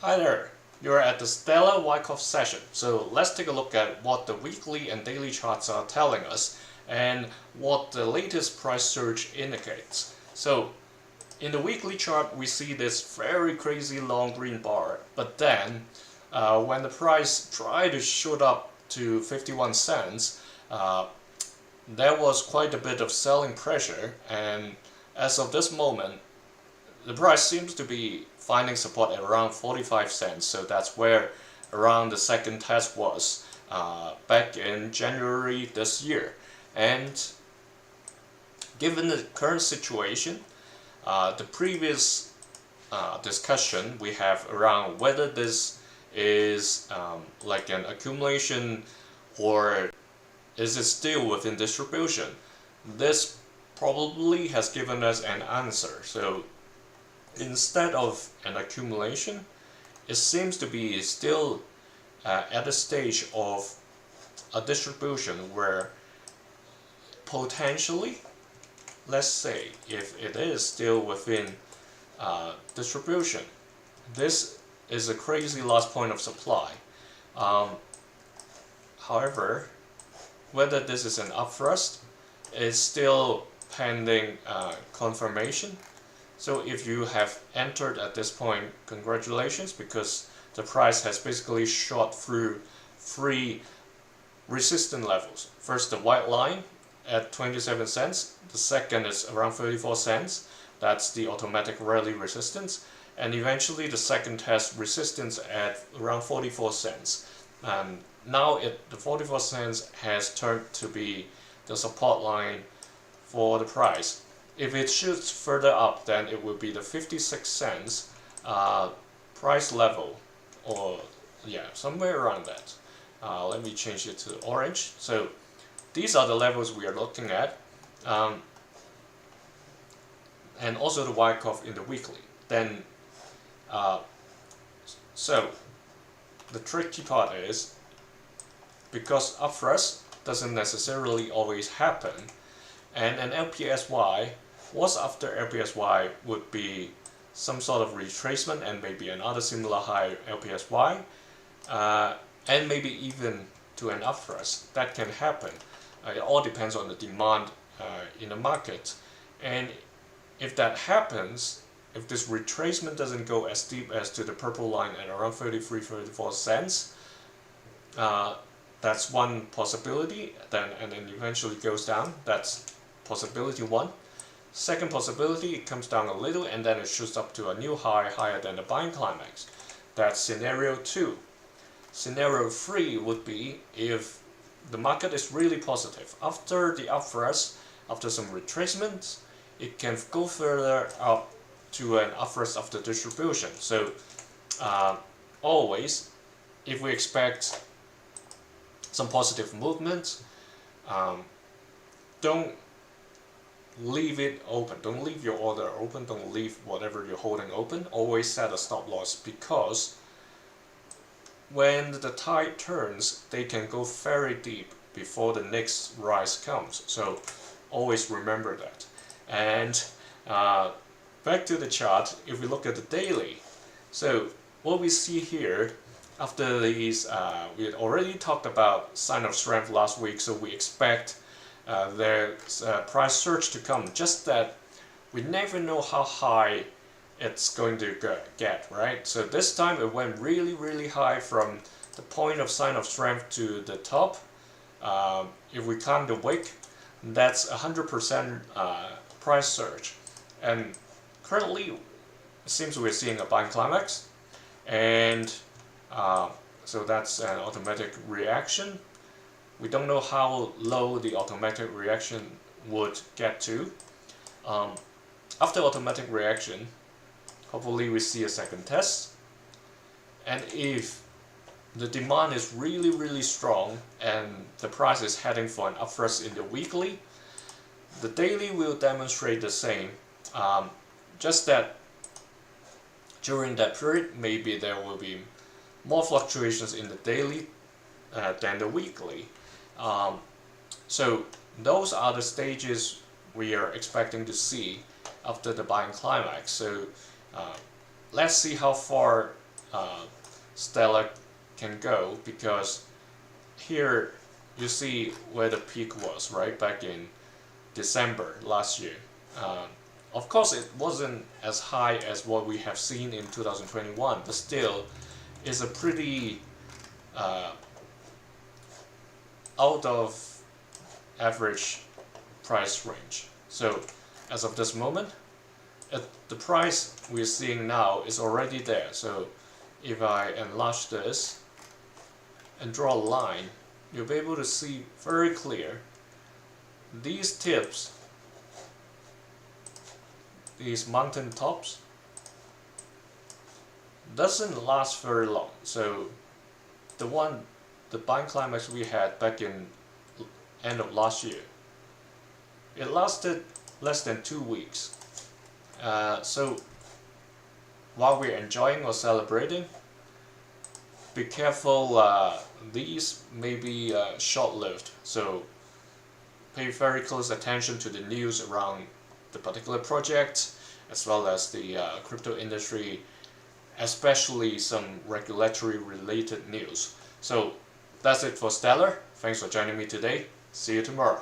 Hi there, you're at the Stellar Wyckoff session. So let's take a look at what the weekly and daily charts are telling us and what the latest price surge indicates. So in the weekly chart we see this very crazy long green bar, but then when the price tried to shoot up to 51 cents, there was quite a bit of selling pressure, and as of this moment the price seems to be finding support at around 45 cents, so that's where around the second test was back in January this year. And given the current situation, the previous discussion we have around whether this is like an accumulation or is it still within distribution, this probably has given us an answer. So instead of an accumulation, it seems to be still at a stage of a distribution where potentially, let's say if it is still within distribution, this is a crazy last point of supply. However, whether this is an upthrust is still pending confirmation. So if you have entered at this point, congratulations, because the price has basically shot through three resistance levels. First, the white line at 27 cents. The second is around 34 cents. That's the automatic rally resistance. And eventually the second test resistance at around 44 cents. And now the 44 cents has turned to be the support line for the price. If it shoots further up, then it will be the 56 cents price level, or yeah, somewhere around that. Let me change it to orange. So these are the levels we are looking at, and also the Wyckoff in the weekly. Then, so the tricky part is, because upthrust doesn't necessarily always happen, and an LPSY, what's after LPSY would be some sort of retracement and maybe another similar high LPSY, and maybe even to an upthrust. That can happen. It all depends on the demand in the market. And if that happens, if this retracement doesn't go as deep as to the purple line at around 33-34 cents, that's one possibility, and then eventually goes down. That's possibility one. Second possibility, it comes down a little and then it shoots up to a new high higher than the buying climax. That's scenario 2. Scenario 3 would be if the market is really positive. After the upthrust, after some retracement, it can go further up to an upthrust of the distribution. So always, if we expect some positive movement, don't leave it open. Don't leave your order open. Don't leave whatever you're holding open. Always set a stop loss, because when the tide turns, they can go very deep before the next rise comes. So always remember that. And back to the chart, if we look at the daily, so what we see here after these, we had already talked about sign of strength last week, so we expect there's a price surge to come, just that we never know how high it's going to get, right? So this time it went really high from the point of sign of strength to the top. If we count the wick, that's 100% price surge, and currently it seems we're seeing a buying climax, and so that's an automatic reaction. We don't know how low the automatic reaction would get to. After automatic reaction, hopefully we see a second test, and if the demand is really strong and the price is heading for an upthrust in the weekly, the daily will demonstrate the same, just that during that period maybe there will be more fluctuations in the daily than the weekly. So those are the stages we are expecting to see after the buying climax. So let's see how far Stellar can go, because here you see where the peak was, right, back in December last year. Of course, it wasn't as high as what we have seen in 2021, but still, it's a pretty out of average price range. So, as of this moment, the price we're seeing now is already there. So, if I enlarge this and draw a line, you'll be able to see very clear these tips, these mountain tops, doesn't last very long. So the buying climax we had back in end of last year, it lasted less than 2 weeks. So while we're enjoying or celebrating, be careful, these may be short-lived. So pay very close attention to the news around the particular project, as well as the crypto industry, especially some regulatory related news. So that's it for Stellar. Thanks for joining me today. See you tomorrow.